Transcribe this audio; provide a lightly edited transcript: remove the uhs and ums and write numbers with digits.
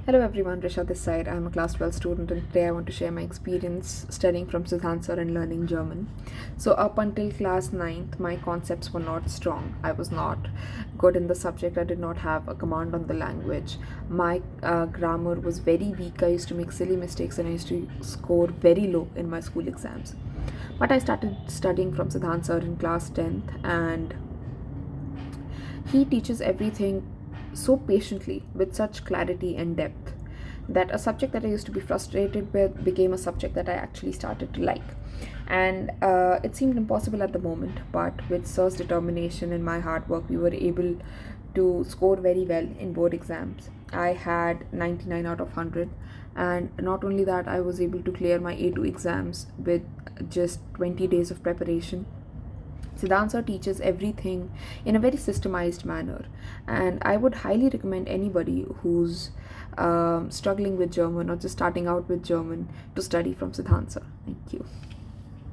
Hello everyone, Risha this side. I'm a class 12 student and today I want to share my experience studying from Siddhant sir and learning German. So up until class ninth, my concepts were not strong. I was not good in the subject. I did not have a command on the language. My grammar was very weak. I used to make silly mistakes and I used to score very low in my school exams. But I started studying from Siddhant sir in class 10th and he teaches everything so patiently with such clarity and depth that a subject that I used to be frustrated with became a subject that I actually started to like. And it seemed impossible at the moment, but with Sir's determination and my hard work, we were able to score very well in board exams. I had 99 out of 100, and not only that, I was able to clear my A2 exams with just 20 days of preparation. Siddhant sir teaches everything in a very systemized manner, and I would highly recommend anybody who's struggling with German or just starting out with German to study from Siddhant sir. Thank you.